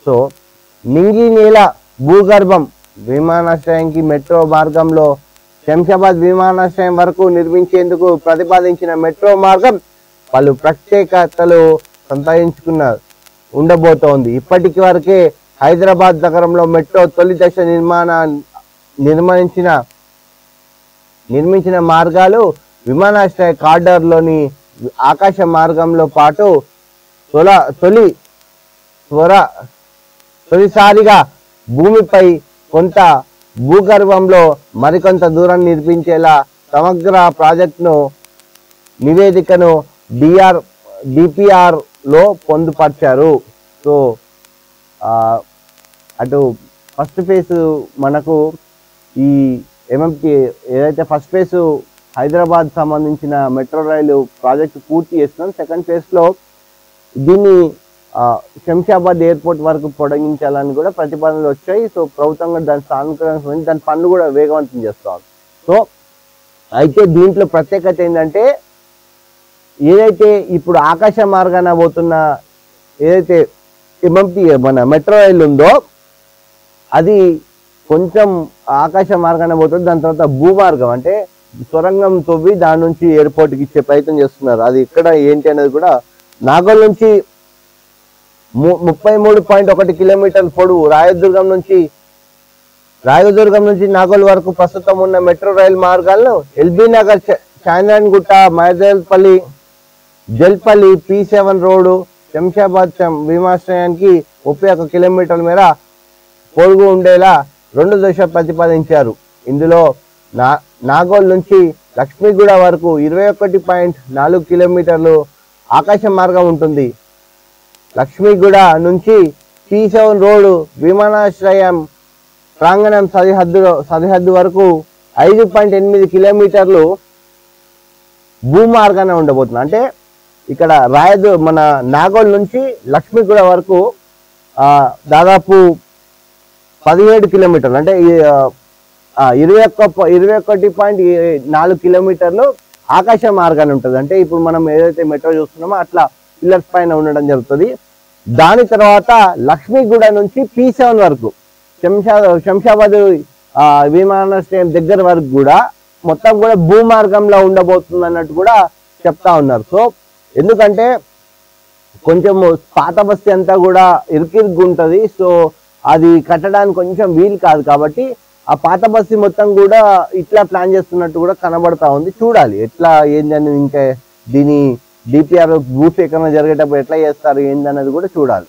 So నింగి నేల భూగర్భం విమానాశ్రయానికి మెట్రో మార్గంలో శంషాబాద్ విమానాశ్రయం వరకు నిర్మించేందుకు ప్రతిపాదించిన మెట్రో మార్గం పలు ప్రత్యేకతలు సంతరించుకున్న ఉండబోతోంది. ఇప్పటికి వరకే హైదరాబాద్ నగరంలో మెట్రో తొలి దశ నిర్మించిన మార్గాలు విమానాశ్రయ కారిడార్లోని ఆకాశ మార్గంలో పాటు తొలిసారిగా భూమిపై కొంత భూగర్భంలో మరికొంత దూరం నిర్మించేలా సమగ్ర ప్రాజెక్టును నివేదికను డిపిఆర్ లో పొందుపరిచారు. సో అటు ఫస్ట్ ఫేజ్ మనకు ఈ ఎంఎంటీ ఏదైతే ఫస్ట్ ఫేజ్ హైదరాబాద్ సంబంధించిన మెట్రో రైలు ప్రాజెక్టు పూర్తి చేస్తున్నాం. సెకండ్ ఫేజ్లో దీన్ని శంషాబాద్ ఎయిర్పోర్ట్ వరకు పొడిగించాలని కూడా ప్రతిపాదనలు వచ్చాయి. సో ప్రభుత్వంగా దాని సానుకూలంగా దాని పనులు కూడా వేగవంతం చేస్తాం. సో అయితే దీంట్లో ప్రత్యేకత ఏంటంటే ఏదైతే ఇప్పుడు ఆకాశ మార్గాన పోతున్న ఏదైతే ఎంఎంటీ మన మెట్రో రైలు ఉందో అది కొంచెం ఆకాశ మార్గాన పోతుంది. దాని తర్వాత భూమార్గం అంటే సొరంగం తవ్వి దాని నుంచి ఎయిర్పోర్ట్కి ఇచ్చే ప్రయత్నం చేస్తున్నారు. అది ఇక్కడ ఏంటి అనేది కూడా నాగోల్ నుంచి 33.1 కిలోమీటర్ల పొడవు రాయదుర్గం నుంచి నాగోల్ వరకు ప్రస్తుతం ఉన్న మెట్రో రైలు మార్గాలను LB Nagar, Chandrayangutta, Maidalpalli, Jalpally, P7 road Shamshabad విమానాశ్రయానికి 31 కిలోమీటర్ల మేర పొడుగు ఉండేలా 2 దశలు ప్రతిపాదించారు. ఇందులో నాగోల్ నుంచి లక్ష్మీగూడ వరకు 21.4 కిలోమీటర్లు ఆకాశ మార్గం ఉంటుంది. లక్ష్మీగూడ నుంచి P7 రోడ్డు విమానాశ్రయం ప్రాంగణం సరిహద్దు వరకు 5.8 కిలోమీటర్లు భూమార్గాన ఉండబోతుంది. అంటే ఇక్కడ మన నాగోల్ నుంచి లక్ష్మీగూడ వరకు దాదాపు 17 కిలోమీటర్లు అంటే 21.4 కిలోమీటర్లు ఆకాశ మార్గాన్ని ఉంటుంది. అంటే ఇప్పుడు మనం ఏదైతే మెట్రో చూస్తున్నామో అట్లా పిల్లర్స్ పైన ఉండడం జరుగుతుంది. దాని తర్వాత లక్ష్మీగూడ నుంచి P7 వరకు శంషాబాద్ విమానాశ్రయం దగ్గర వరకు కూడా మొత్తం కూడా భూమార్గంలో ఉండబోతుంది అన్నట్టు కూడా చెప్తా ఉన్నారు. సో ఎందుకంటే కొంచెం పాత బస్తీ అంతా కూడా ఇరుకిరుగు ఉంటుంది. సో అది కట్టడానికి కొంచెం వీలు కాదు కాబట్టి ఆ పాత బస్తీ మొత్తం కూడా ఇట్లా ప్లాన్ చేస్తున్నట్టు కూడా కనబడతా ఉంది. చూడాలి ఎట్లా ఏందని, ఇంకా దీని డిపిఆర్ భూసేకరణ జరిగేటప్పుడు ఎట్లా చేస్తారు ఏందనేది కూడా చూడాలి.